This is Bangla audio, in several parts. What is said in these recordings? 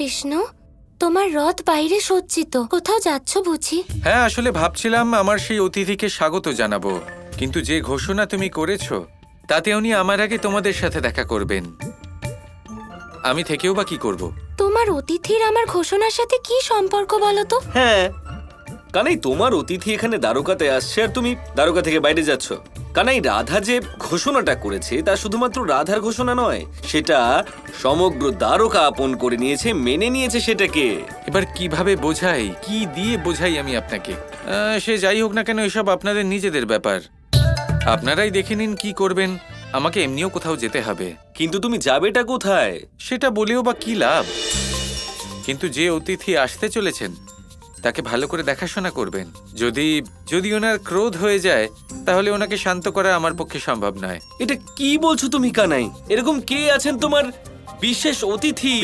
কৃষ্ণ, তোমার রথ বাইরে সজ্জিত, কোথাও যাচ্ছ বুঝি? হ্যাঁ, আসলে ভাবছিলাম আমার সেই অতিথিকে স্বাগত জানাবো, কিন্তু যে ঘোষণা তুমি করেছো তাতে উনি আমার আগে তোমাদের সাথে দেখা করবেন। আমি থেকেও বা কি করব? তোমার অতিথির আমার ঘোষণার সাথে কি সম্পর্ক বলো তো? হ্যাঁ, কানাই তোমার অতিথি এখানে দ্বারকাতে আসছে আর তুমি দ্বারকা থেকে বাইরে যাচ্ছ। কানাই রাধা যে ঘোষণাটা করেছে তা শুধুমাত্র রাধার ঘোষণা নয়, সেটা সমগ্র দ্বারকা আপন করে নিয়েছে, মেনে নিয়েছে সেটাকে। এবার কিভাবে বোঝাই, কি দিয়ে বোঝাই আমি আপনাকে? সে যাই হোক না কেন, এসব আপনাদের নিজেদের ব্যাপার। আপনারাই দেখে নিন কি করবেন। আমাকে এমনিও কোথাও যেতে হবে। কিন্তু তুমি যাবেটা কোথায়? সেটা বলেও বা কি লাভ? কিন্তু যে অতিথি আসতে চলেছেন তাকে ভালো করে দেখাশোনা করবেন। যদি ওনার ক্রোধ হয়ে যায় তাহলে ওনাকে শান্ত করা আমার পক্ষে সম্ভব নয়। এটা কি বলছো তুমি কানাই? এরকম কে আছেন তোমার বিশেষ অতিথি?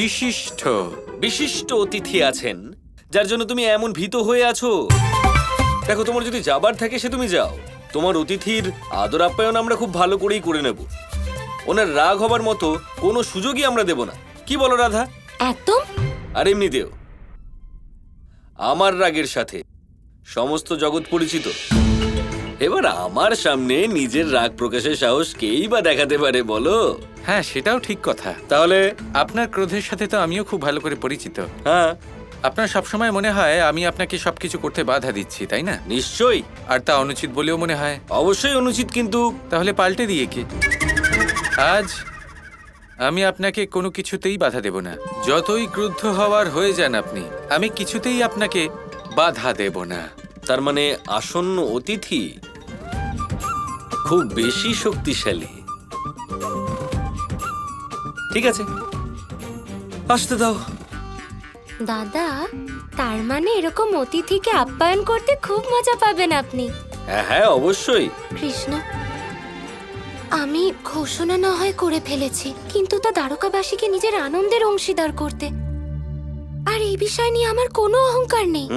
বিশিষ্ট অতিথি আছেন যার জন্য তুমি এমন ভীত হয়ে আছো? দেখো, তোমার যদি যাবার থাকে সে তুমি যাও। তোমার অতিথির আদর আপ্যায়ন আমরা খুব ভালো করেই করে নেব। ওনার রাগ হবার মতো কোনো সুযোগই আমরা দেব না। কি বলো রাধা? একদম। আর এমনিতেও আমার রাগের সাথে সমস্ত জগৎ পরিচিত। এবার আমার সামনে নিজের রাগ প্রকাশের সাহস কেই বা দেখাতে পারে বলো? হ্যাঁ, সেটাও ঠিক কথা। তাহলে আপনার ক্রোধের সাথে তো আমিও খুব ভালো করে পরিচিত। হ্যাঁ, আপনার সবসময় মনে হয় আমি আপনাকে সবকিছু করতে বাধা দিচ্ছি, তাই না? নিশ্চয়ই। আর তা অনুচিত বলেও মনে হয়। অবশ্যই অনুচিত, কিন্তু তাহলে পাল্টে দিয়ে কি? আজ আমি আপনাকে কোনো কিছুতেই বাধা দেব না। যতই ক্রুদ্ধ হওয়ার হয়ে যান আপনি, আমি কিছুতেই আপনাকে বাধা দেব না। তার মানে আসন্ন অতিথি খুব বেশি শক্তিশালী। ঠিক আছে, আসতে দাও। দাদা, তার মানে এরকম অতিথিকে আপ্যায়ন করতে খুব মজা পাবেন আপনি। হ্যাঁ হ্যাঁ, অবশ্যই। কৃষ্ণ, আমি ঘোষণা না হয় করে ফেলেছি, কিন্তু তা দ্বারকাবাসীকে নিজের আনন্দের অংশীদার করতে। আর এই বিষয় নিয়ে আমার কোনো অহংকার নেই।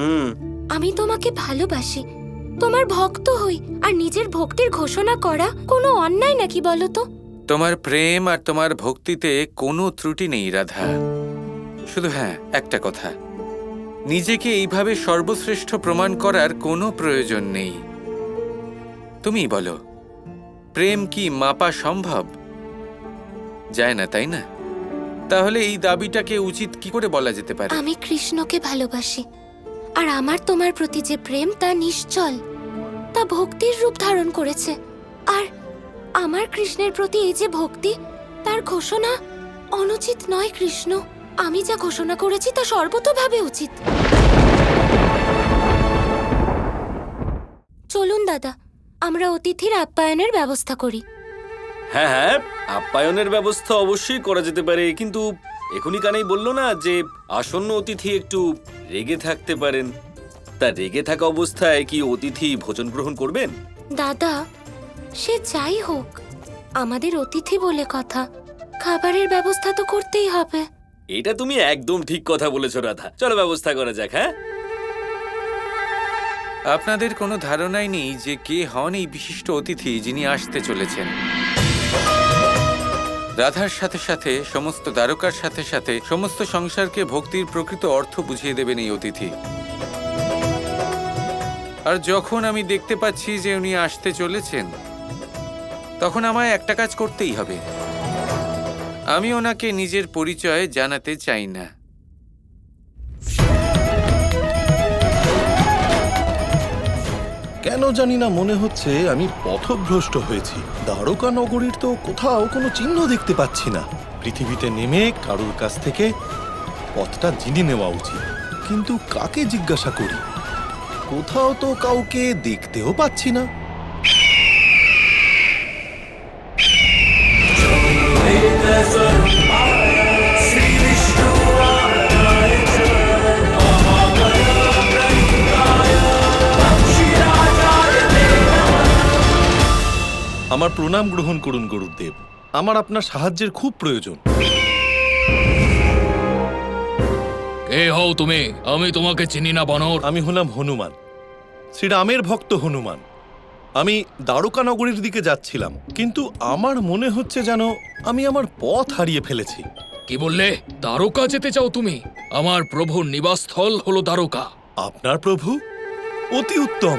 আমি তোমাকে ভালোবাসি, তোমার ভক্ত হই, আর নিজের ভক্তির ঘোষণা করা কোনো অন্যায় নাকি বলো তো? তোমার প্রেম আর তোমার ভক্তিতে কোনো ত্রুটি নেই রাধা। শুধু হ্যাঁ, একটা কথা, নিজেকে এইভাবে সর্বশ্রেষ্ঠ প্রমাণ করার কোনো প্রয়োজন নেই। তুমিই বলো, প্রেম কি মাপা সম্ভব? যায় না, তাই না? তাহলে এই দাবিটাকে উচিত কি করে বলা যেতে পারে? আমি কৃষ্ণকে ভালোবাসি, আর আমার তোমার প্রতি যে প্রেম তা নিশ্চল, তা ভক্তির রূপ ধারণ করেছে। আর আমার কৃষ্ণের প্রতি এই যে ভক্তি, তার ঘোষণা অনুচিত নয় কৃষ্ণ। আমি যা ঘোষণা করেছি তা সর্বতোভাবে উচিত। চলুন দাদা, আমরা অতিথির আপ্যায়নের ব্যবস্থা করি। হ্যাঁ হ্যাঁ, আপ্যায়নের ব্যবস্থা অবশ্যই করা যেতে পারে, কিন্তু এখনই কানাই বললো না যে আসন্ন অতিথি একটু রেগে থাকতে পারেন। তা রেগে থাকা অবস্থায় কি অতিথি ভোজন গ্রহণ করবেন? দাদা, সে যাই হোক, আমাদের অতিথি বলে কথা, খাবারের ব্যবস্থা তো করতেই হবে। এটা তুমি একদম ঠিক কথা বলেছো রাধা। চলো ব্যবস্থা করা যাক। হ্যাঁ, আপনাদের কোনো ধারণাই নেই যে কে হন এই বিশিষ্ট অতিথি যিনি আসতে চলেছেন। রাধার সাথে সাথে সমস্ত দ্বারকার সাথে সাথে সমস্ত সংসারকে ভক্তির প্রকৃত অর্থ বুঝিয়ে দেবেন এই অতিথি। আর যখন আমি দেখতে পাচ্ছি যে উনি আসতে চলেছেন, তখন আমায় একটা কাজ করতেই হবে। আমি ওনাকে নিজের পরিচয় জানাতে চাই না। কেন জানি না মনে হচ্ছে আমি পথভ্রষ্ট হয়েছি। দ্বারকা নগরীর তো কোথাও কোনো চিহ্ন দেখতে পাচ্ছি না। পৃথিবীতে নেমে কারুর কাছ থেকে পথটা জেনে নেওয়া উচিত, কিন্তু কাকে জিজ্ঞাসা করি? কোথাও তো কাউকে দেখতেও পাচ্ছি না। আমার প্রণাম গ্রহণ করুন গুরুদেব। আমার আপনার সাহায্যের খুব প্রয়োজন। কে হও তুমি? আমি তোমাকে চিনি না বানর। আমি হলাম হনুমান, শ্রীরামের ভক্ত হনুমান। আমি দ্বারকা নগরীর দিকে যাচ্ছিলাম, কিন্তু আমার মনে হচ্ছে যেন আমি আমার পথ হারিয়ে ফেলেছি। কি বললে? দ্বারকা যেতে চাও তুমি? আমার প্রভুর নিবাসস্থল হলো দ্বারকা। আপনার প্রভু? অতি উত্তম।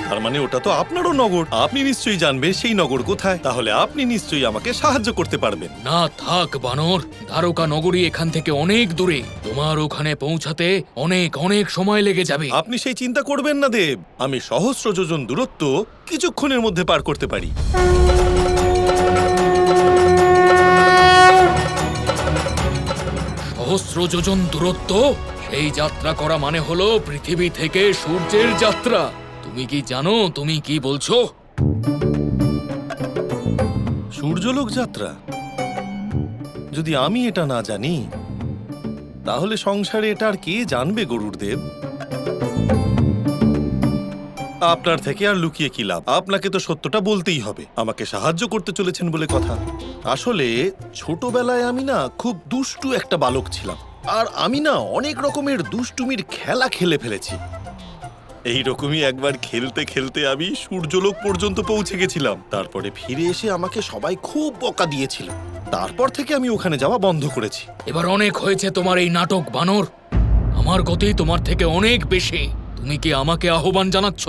তার মানে ওটা তো আপনারও নগর। আপনি নিশ্চয়ই জানবেন সেই নগর কোথায়। তাহলে আপনি নিশ্চয়ই আমাকে সাহায্য করতে পারবেন। না থাক বানর, দ্বারকা নগরী এখান থেকে অনেক দূরে। তোমার ওখানে পৌঁছাতে অনেক অনেক সময় লেগে যাবে। আপনি সেই চিন্তা করবেন না দেব। আমি সহস্র যোজন দূরত্ব কিছুক্ষণের মধ্যে পার করতে পারি। সহস্র যোজন দূরত্ব? সেই যাত্রা করা মানে হলো পৃথিবী থেকে সূর্যের যাত্রা। তুমি কি জানো তুমি কি বলছো? সূর্যলোক যাত্রা? যদি আমি এটা না জানি তাহলে সংসারে এটা আর কে জানবে গরুর দেব? আপনার থেকে আর লুকিয়ে কি লাভ? আপনাকে তো সত্যটা বলতেই হবে। আমাকে সাহায্য করতে চলেছেন বলে কথা। আসলে ছোটবেলায় আমি না খুব দুষ্টু একটা বালক ছিলাম। আর আমি না অনেক রকমের দুষ্টুমির খেলা খেলে ফেলেছি। এই রকমই একবার খেলতে খেলতে আমি সূর্যলোক পর্যন্ত পৌঁছে গেছিলাম। তারপরে ফিরে এসে আমাকে সবাই খুব বকা দিয়েছিল। তারপর থেকে আমি ওখানে যাওয়া বন্ধ করেছি। এবার অনেক হয়েছে তোমার এই নাটক বানর। আমার গতি তোমার থেকে অনেক বেশি। তুমি কি আমাকে আহ্বান জানাচ্ছ?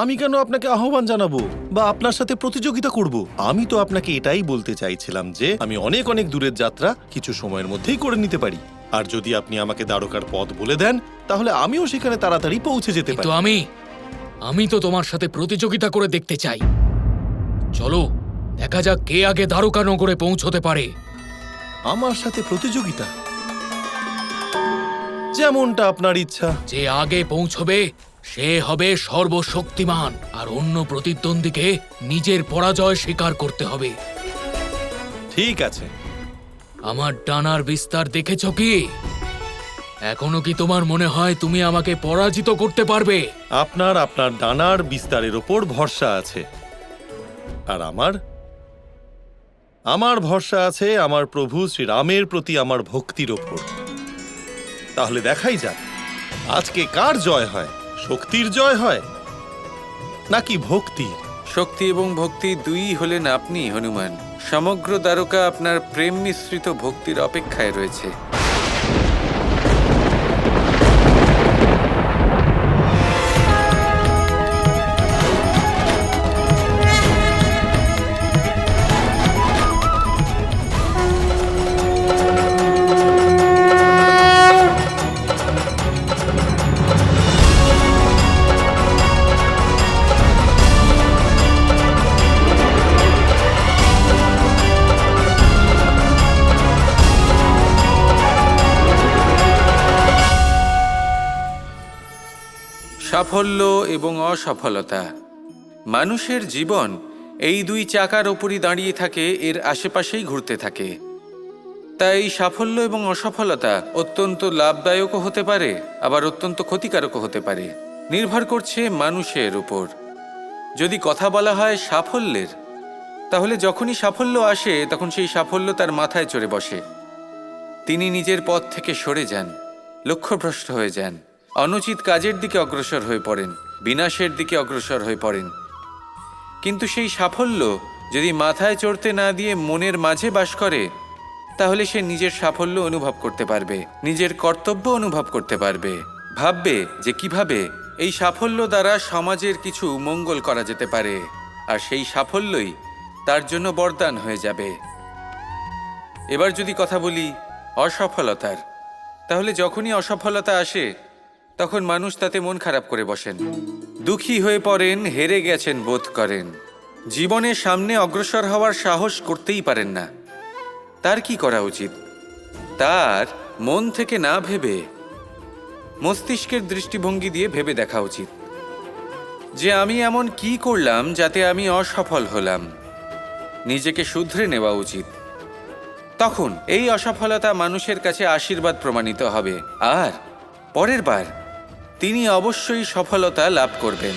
আমি কেন আপনাকে আহ্বান জানাবো বা আপনার সাথে প্রতিযোগিতা করব? আমি তো আপনাকে এটাই বলতে চাইছিলাম যে আমি অনেক অনেক দূরের যাত্রা কিছু সময়ের মধ্যেই করে নিতে পারি। আর যদি আপনি আমাকে দ্বারকার পথ বলে দেন তাহলে আমিও সেখানে তাড়াতাড়ি পৌঁছে যেতে কিন্তু পারি। আমি তো তোমার সাথে প্রতিযোগিতা করে দেখতে চাই। চলো দেখা যাক কে আগে দ্বারকা নগরে পৌঁছতে পারে। আমার সাথে প্রতিযোগিতা? যেমনটা আপনার ইচ্ছা। যে আগে পৌঁছবে সে হবে সর্বশক্তিমান, আর অন্য প্রতিদ্বন্দ্বীকে নিজের পরাজয় স্বীকার করতে হবে। ঠিক আছে। আমার ডানার বিস্তার দেখেছ কি? এখনো কি তোমার মনে হয় তুমি আমাকে পরাজিত করতে পারবে? আপনার ডানার বিস্তারের ওপর ভরসা আছে। আর আমার ভরসা আছে আমার প্রভু শ্রীরামের প্রতি আমার ভক্তির ওপর। তাহলে দেখাই যাক আজকে কার জয় হয়। শক্তির জয় হয় নাকি ভক্তির? শক্তি এবং ভক্তি দুই হলেন আপনি, হনুমান। সমগ্র দ্বারকা আপনার প্রেম মিশ্রিত ভক্তির অপেক্ষায় রয়েছে। সাফল্য এবং অসফলতা। মানুষের জীবন এই দুই চাকার ওপরই দাঁড়িয়ে থাকে, এর আশেপাশেই ঘুরতে থাকে। তাই সাফল্য এবং অসফলতা অত্যন্ত লাভদায়কও হতে পারে, আবার অত্যন্ত ক্ষতিকারকও হতে পারে। নির্ভর করছে মানুষের উপর। যদি কথা বলা হয় সাফল্যের, তাহলে যখনই সাফল্য আসে তখন সেই সাফল্য তার মাথায় চড়ে বসে। তিনি নিজের পথ থেকে সরে যান, লক্ষ্যভ্রষ্ট হয়ে যান, অনুচিত কাজের দিকে অগ্রসর হয়ে পড়েন, বিনাশের দিকে অগ্রসর হয়ে পড়েন। কিন্তু সেই সাফল্য যদি মাথায় চড়তে না দিয়ে মনের মাঝে বাস করে, তাহলে সে নিজের সাফল্য অনুভব করতে পারবে, নিজের কর্তব্য অনুভব করতে পারবে, ভাববে যে কিভাবে এই সাফল্য দ্বারা সমাজের কিছু মঙ্গল করা যেতে পারে, আর সেই সাফল্যই তার জন্য বরদান হয়ে যাবে। এবার যদি কথা বলি অসফলতার, তাহলে যখনই অসফলতা আসে তখন মানুষ তাতে মন খারাপ করে বসেন, দুঃখী হয়ে পড়েন, হেরে গেছেন বোধ করেন, জীবনের সামনে অগ্রসর হওয়ার সাহস করতেই পারেন না। তার কি করা উচিত? তার মন থেকে না ভেবে মস্তিষ্কের দৃষ্টিভঙ্গি দিয়ে ভেবে দেখা উচিত যে আমি এমন কি করলাম যাতে আমি অসফল হলাম। নিজেকে শুধরে নেওয়া উচিত। তখন এই অসফলতা মানুষের কাছে আশীর্বাদ প্রমাণিত হবে, আর পরের বার তিনি অবশ্যই সফলতা লাভ করবেন।